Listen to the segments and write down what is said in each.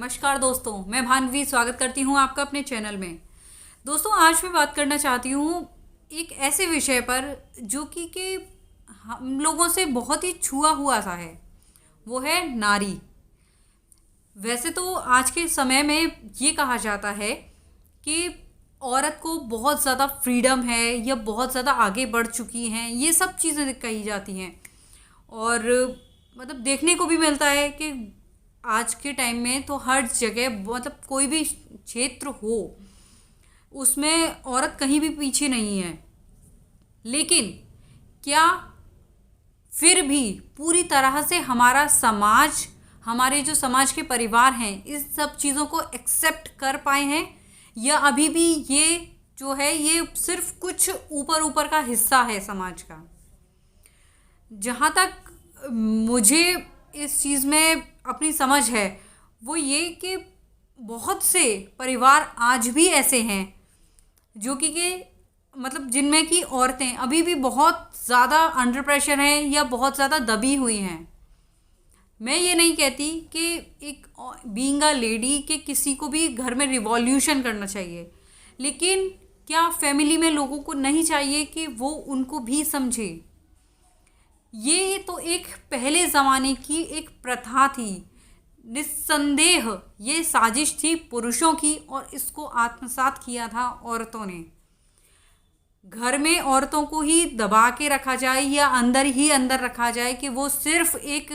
नमस्कार दोस्तों, मैं भानवी स्वागत करती हूँ आपका अपने चैनल में। दोस्तों, आज मैं बात करना चाहती हूँ एक ऐसे विषय पर जो कि हम लोगों से बहुत ही छुआ हुआ सा है। वो है नारी। वैसे तो आज के समय में ये कहा जाता है कि औरत को बहुत ज़्यादा फ्रीडम है या बहुत ज़्यादा आगे बढ़ चुकी हैं, ये सब चीज़ें कही जाती हैं। और मतलब देखने को भी मिलता है कि आज के टाइम में तो हर जगह मतलब कोई भी क्षेत्र हो उसमें औरत कहीं भी पीछे नहीं है। लेकिन क्या फिर भी पूरी तरह से हमारा समाज, हमारे जो समाज के परिवार हैं, इस सब चीज़ों को एक्सेप्ट कर पाए हैं, या अभी भी ये जो है ये सिर्फ कुछ ऊपर ऊपर का हिस्सा है समाज का। जहाँ तक मुझे इस चीज़ में अपनी समझ है वो ये कि बहुत से परिवार आज भी ऐसे हैं जो कि मतलब जिनमें की औरतें अभी भी बहुत ज़्यादा अंडर प्रेशर हैं या बहुत ज़्यादा दबी हुई हैं। मैं ये नहीं कहती कि एक बीइंग अ लेडी के किसी को भी घर में रिवॉल्यूशन करना चाहिए, लेकिन क्या फैमिली में लोगों को नहीं चाहिए कि वो उनको भी समझे। ये तो एक पहले ज़माने की एक प्रथा थी। निस्संदेह ये साजिश थी पुरुषों की और इसको आत्मसात किया था औरतों ने। घर में औरतों को ही दबा के रखा जाए या अंदर ही अंदर रखा जाए कि वो सिर्फ एक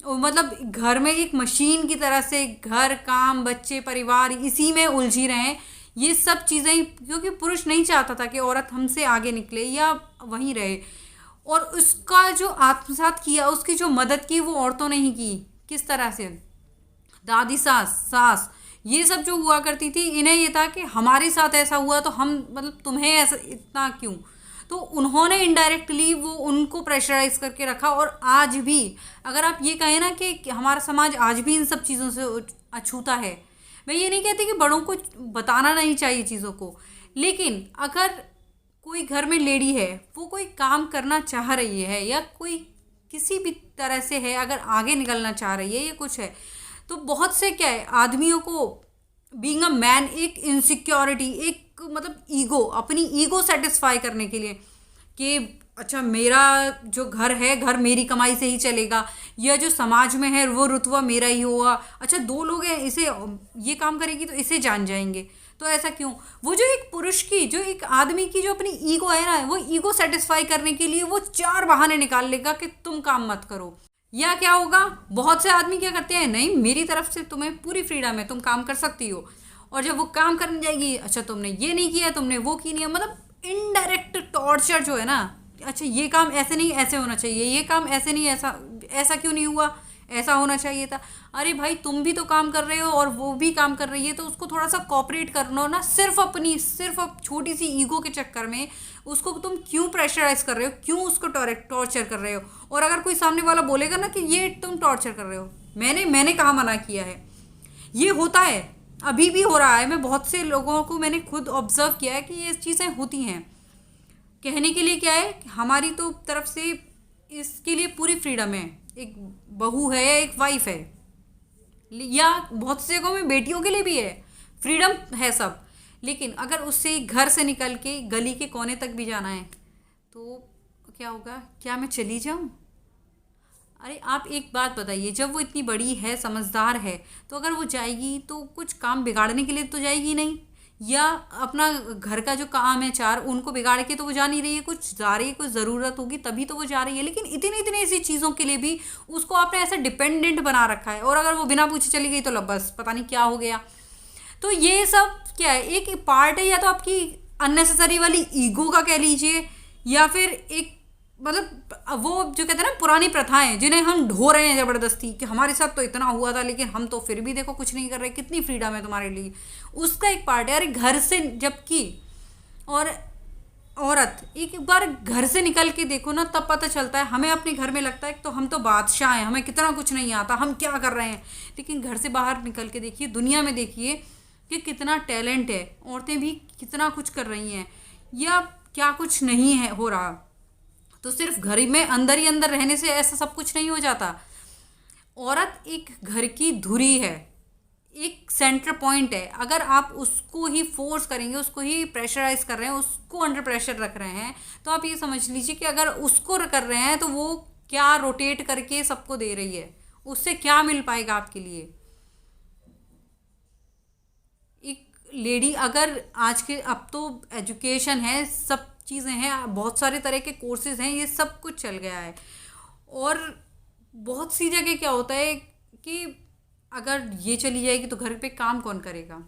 मतलब घर में एक मशीन की तरह से घर, काम, बच्चे, परिवार इसी में उलझी रहें। ये सब चीज़ें क्योंकि पुरुष नहीं चाहता था कि औरत हमसे आगे निकले या वहीं रहे, और उसका जो आत्मसात किया, उसकी जो मदद की वो औरतों ने ही की। किस तरह से? दादी, सास, सास, ये सब जो हुआ करती थी, इन्हें ये था कि हमारे साथ ऐसा हुआ तो हम मतलब तुम्हें ऐसा इतना क्यों। तो उन्होंने इनडायरेक्टली वो उनको प्रेशराइज करके रखा। और आज भी अगर आप ये कहें ना कि हमारा समाज आज भी इन सब चीज़ों से अछूता है, मैं ये नहीं कहती कि बड़ों को बताना नहीं चाहिए चीज़ों को, लेकिन अगर कोई घर में लेडी है, वो कोई काम करना चाह रही है या कोई किसी भी तरह से है, अगर आगे निकलना चाह रही है या कुछ है, तो बहुत से क्या है आदमियों को बीइंग अ मैन एक इनसिक्योरिटी, एक मतलब ईगो, अपनी ईगो सेटिस्फाई करने के लिए कि अच्छा मेरा जो घर है, घर मेरी कमाई से ही चलेगा, या जो समाज में है वो रुतबा मेरा ही होगा। अच्छा दो लोग हैं, इसे ये काम करेगी तो इसे जान जाएंगे, तो ऐसा क्यों। वो जो एक पुरुष की, जो एक आदमी की जो अपनी ईगो है ना, वो ईगो सेटिस्फाई करने के लिए वो चार बहाने निकाल लेगा कि तुम काम मत करो। या क्या होगा, बहुत से आदमी क्या करते हैं, नहीं मेरी तरफ से तुम्हें पूरी फ्रीडम है, तुम काम कर सकती हो। और जब वो काम करने जाएगी, अच्छा तुमने ये नहीं किया, तुमने वो की नहीं, मतलब इनडायरेक्ट टॉर्चर जो है ना। अच्छा ये काम ऐसे नहीं ऐसे होना चाहिए, ये काम ऐसे नहीं ऐसा, ऐसा क्यों नहीं हुआ, ऐसा होना चाहिए था। अरे भाई तुम भी तो काम कर रहे हो और वो भी काम कर रही है, तो उसको थोड़ा सा कॉपरेट करना ना। सिर्फ छोटी सी ईगो के चक्कर में उसको तुम क्यों प्रेशराइज कर रहे हो, क्यों उसको टॉर्चर कर रहे हो। और अगर कोई सामने वाला बोलेगा ना कि ये तुम टॉर्चर कर रहे हो, मैंने कहाँ मना किया है। ये होता है, अभी भी हो रहा है। मैं बहुत से लोगों को मैंने खुद ऑब्जर्व किया है कि ये चीज़ें होती हैं। कहने के लिए क्या है, हमारी तो तरफ से इसके लिए पूरी फ्रीडम है। एक बहू है, एक वाइफ है, या बहुत सी जगहों में बेटियों के लिए भी है, फ्रीडम है सब। लेकिन अगर उससे घर से निकल के गली के कोने तक भी जाना है तो क्या होगा, क्या मैं चली जाऊं। अरे आप एक बात बताइए, जब वो इतनी बड़ी है, समझदार है, तो अगर वो जाएगी तो कुछ काम बिगाड़ने के लिए तो जाएगी नहीं, या अपना घर का जो काम है चार उनको बिगाड़ के तो वो जा नहीं रही है, कुछ जा रही है, कुछ ज़रूरत होगी तभी तो वो जा रही है। लेकिन इतनी इतनी ऐसी चीज़ों के लिए भी उसको आपने ऐसा डिपेंडेंट बना रखा है, और अगर वो बिना पूछे चली गई तो बस पता नहीं क्या हो गया। तो ये सब क्या है, एक पार्ट है या तो आपकी अननेसेसरी वाली ईगो का कह लीजिए, या फिर एक मतलब वो जो कहते हैं ना पुरानी प्रथाएं जिन्हें हम ढो रहे हैं ज़बरदस्ती कि हमारे साथ तो इतना हुआ था लेकिन हम तो फिर भी देखो कुछ नहीं कर रहे, कितनी फ्रीडम है तुम्हारे लिए, उसका एक पार्ट है। अरे घर से जबकि और औरत एक बार घर से निकल के देखो ना, तब पता चलता है। हमें अपने घर में लगता है तो हम तो बादशाह हैं, हमें कितना कुछ नहीं आता, हम क्या कर रहे हैं। लेकिन घर से बाहर निकल के देखिए, दुनिया में देखिए कि कितना टैलेंट है, औरतें भी कितना कुछ कर रही हैं या क्या कुछ नहीं है हो रहा। तो सिर्फ घर में अंदर ही अंदर रहने से ऐसा सब कुछ नहीं हो जाता। औरत एक घर की धुरी है, एक सेंटर पॉइंट है। अगर आप उसको ही फोर्स करेंगे, उसको ही प्रेशराइज कर रहे हैं, उसको अंडर प्रेशर रख रहे हैं, तो आप ये समझ लीजिए कि अगर उसको कर रहे हैं तो वो क्या रोटेट करके सबको दे रही है, उससे क्या मिल पाएगा आपके लिए। एक लेडी अगर आज के, अब तो एजुकेशन है, सब चीज़ें हैं, बहुत सारे तरह के कोर्सेज हैं, ये सब कुछ चल गया है। और बहुत सी जगह क्या होता है कि अगर ये चली जाएगी तो घर पे काम कौन करेगा।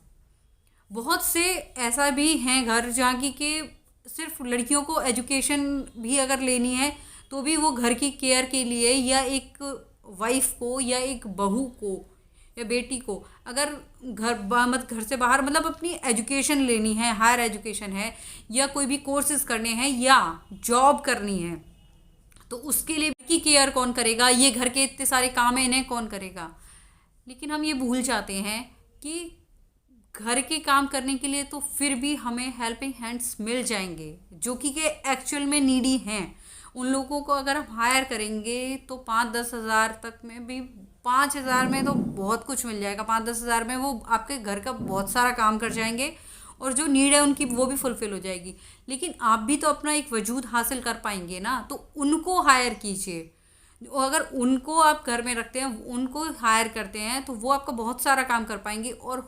बहुत से ऐसा भी हैं घर जहाँ की कि सिर्फ लड़कियों को एजुकेशन भी अगर लेनी है तो भी वो घर की केयर के लिए, या एक वाइफ को या एक बहू को या बेटी को अगर मत घर से बाहर, मतलब अपनी एजुकेशन लेनी है, हायर एजुकेशन है या कोई भी कोर्सेज करने हैं या जॉब करनी है, तो उसके लिए की केयर कौन करेगा, ये घर के इतने सारे काम हैं इन्हें कौन करेगा। लेकिन हम ये भूल जाते हैं कि घर के काम करने के लिए तो फिर भी हमें हेल्पिंग हैंड्स मिल जाएंगे जो कि एक्चुअल में नीडी हैं। उन लोगों को अगर हम हायर करेंगे तो 5-10 हज़ार तक में भी, 5 हज़ार में तो बहुत कुछ मिल जाएगा। 5-10 हज़ार में वो आपके घर का बहुत सारा काम कर जाएंगे और जो नीड है उनकी वो भी फुलफिल हो जाएगी। लेकिन आप भी तो अपना एक वजूद हासिल कर पाएंगे ना, तो उनको हायर कीजिए। और अगर उनको आप घर में रखते हैं, उनको हायर करते हैं, तो वो आपका बहुत सारा काम कर पाएंगे। और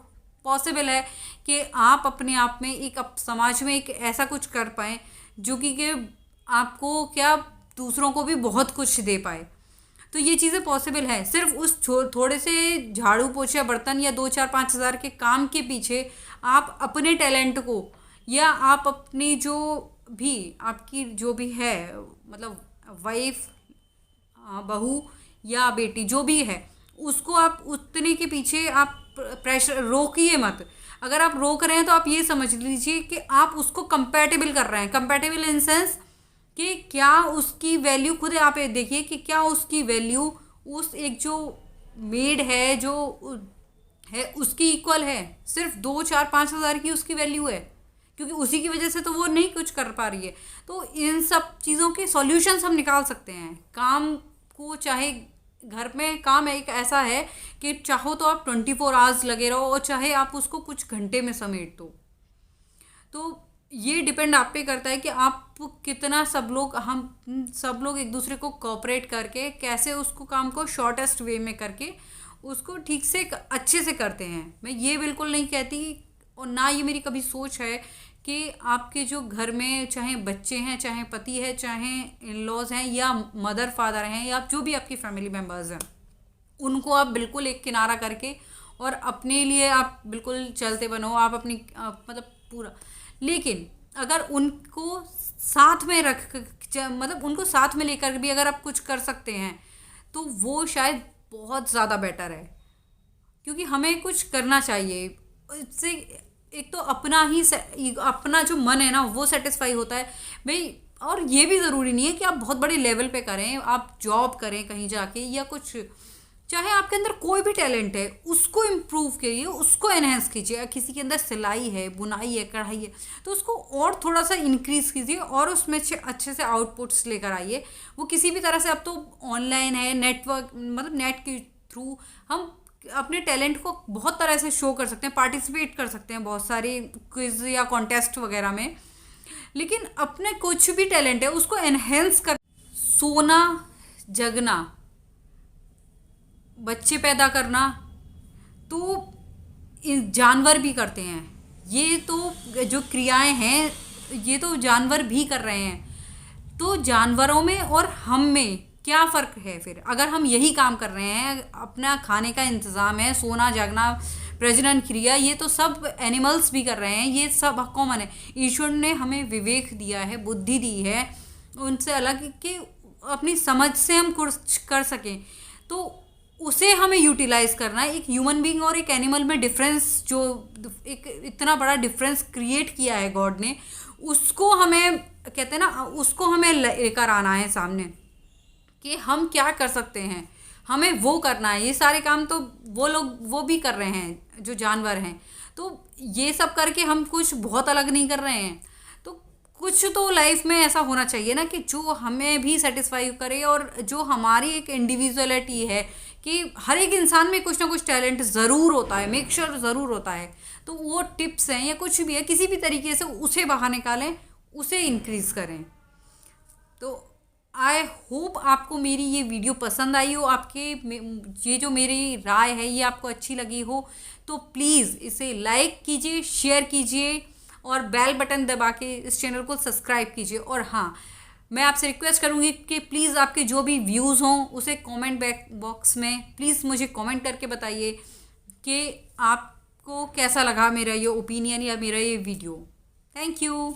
पॉसिबल है कि आप अपने आप में एक समाज में एक ऐसा कुछ कर पाएँ जो कि आपको क्या, दूसरों को भी बहुत कुछ दे पाए। तो ये चीज़ें पॉसिबल है। सिर्फ उस थोड़े से झाड़ू पोछा बर्तन या 2-4-5 हज़ार के काम के पीछे आप अपने टैलेंट को, या आप अपनी जो भी आपकी जो भी है, मतलब वाइफ, बहू या बेटी जो भी है, उसको आप उतने के पीछे आप प्रेशर रोकिए मत। अगर आप रोक रहे हैं तो आप ये समझ लीजिए कि आप उसको कंपैटिबल कर रहे हैं। कंपैटिबल इन सेंस कि क्या उसकी वैल्यू, खुद आप ये देखिए कि क्या उसकी वैल्यू उस एक जो मेड है जो है उसकी इक्वल है। सिर्फ 2-4-5 हज़ार की उसकी वैल्यू है, क्योंकि उसी की वजह से तो वो नहीं कुछ कर पा रही है। तो इन सब चीज़ों के सॉल्यूशंस हम निकाल सकते हैं। काम को, चाहे घर में काम एक ऐसा है कि चाहो तो आप 24 आवर्स लगे रहो और चाहे आप उसको कुछ घंटे में समेट दो। तो ये डिपेंड आप पे करता है कि आप कितना, हम सब लोग एक दूसरे को कोऑपरेट करके कैसे उसको काम को शॉर्टेस्ट वे में करके उसको ठीक से अच्छे से करते हैं। मैं ये बिल्कुल नहीं कहती, और ना ये मेरी कभी सोच है कि आपके जो घर में चाहे बच्चे हैं, चाहे पति है, चाहे इन लॉज हैं या मदर फादर हैं या जो भी आपकी फैमिली मेम्बर्स हैं, उनको आप बिल्कुल एक किनारा करके और अपने लिए आप बिल्कुल चलते बनो, आप अपनी मतलब पूरा। लेकिन अगर उनको साथ में मतलब उनको साथ में लेकर भी अगर आप कुछ कर सकते हैं तो वो शायद बहुत ज़्यादा बेटर है। क्योंकि हमें कुछ करना चाहिए, इससे एक तो अपना जो मन है ना वो सेटिस्फाई होता है भाई। और ये भी ज़रूरी नहीं है कि आप बहुत बड़े लेवल पे करें, आप जॉब करें कहीं जाके या कुछ, चाहे आपके अंदर कोई भी टैलेंट है उसको इम्प्रूव करिए, उसको एनहेंस कीजिए। किसी के अंदर सिलाई है, बुनाई है, कढ़ाई है, तो उसको और थोड़ा सा इंक्रीज़ कीजिए और उसमें अच्छे से आउटपुट्स लेकर आइए। वो किसी भी तरह से, अब तो ऑनलाइन है, नेटवर्क, मतलब नेट के थ्रू हम अपने टैलेंट को बहुत तरह से शो कर सकते हैं, पार्टिसिपेट कर सकते हैं बहुत सारे क्विज या कॉन्टेस्ट वगैरह में। लेकिन अपने कुछ भी टैलेंट है उसको एनहेंस कर, सोना, जगना, बच्चे पैदा करना तो जानवर भी करते हैं। ये तो जो क्रियाएं हैं ये तो जानवर भी कर रहे हैं। तो जानवरों में और हम में क्या फ़र्क है फिर? अगर हम यही काम कर रहे हैं, अपना खाने का इंतज़ाम है, सोना जागना, प्रजनन क्रिया, ये तो सब एनिमल्स भी कर रहे हैं, ये सब कॉमन है। ईश्वर ने हमें विवेक दिया है, बुद्धि दी है, उनसे अलग कि अपनी समझ से हम कुछ कर सकें, तो उसे हमें यूटिलाइज करना है। एक ह्यूमन बीइंग और एक एनिमल में डिफरेंस, जो एक इतना बड़ा डिफरेंस क्रिएट किया है गॉड ने, उसको हमें कहते हैं ना, उसको हमें लेकर आना है सामने कि हम क्या कर सकते हैं, हमें वो करना है। ये सारे काम तो वो लोग वो भी कर रहे हैं जो जानवर हैं, तो ये सब करके हम कुछ बहुत अलग नहीं कर रहे हैं। तो कुछ तो लाइफ में ऐसा होना चाहिए ना कि जो हमें भी सेटिस्फाई करे और जो हमारी एक इंडिविजुअलिटी है कि हर एक इंसान में कुछ ना कुछ टैलेंट ज़रूर होता है, मेक श्योर ज़रूर होता है। तो वो टिप्स हैं या कुछ भी है, किसी भी तरीके से उसे बाहर निकालें, उसे इंक्रीज़ करें। तो आई होप आपको मेरी ये वीडियो पसंद आई हो, ये जो मेरी राय है ये आपको अच्छी लगी हो, तो प्लीज़ इसे लाइक कीजिए, शेयर कीजिए और बेल बटन दबा के इस चैनल को सब्सक्राइब कीजिए। और हाँ, मैं आपसे रिक्वेस्ट करूँगी कि प्लीज़ आपके जो भी व्यूज़ हों उसे कमेंट बॉक्स में प्लीज़ मुझे कमेंट करके बताइए कि आपको कैसा लगा मेरा ये ओपिनियन या मेरा ये वीडियो। Thank you.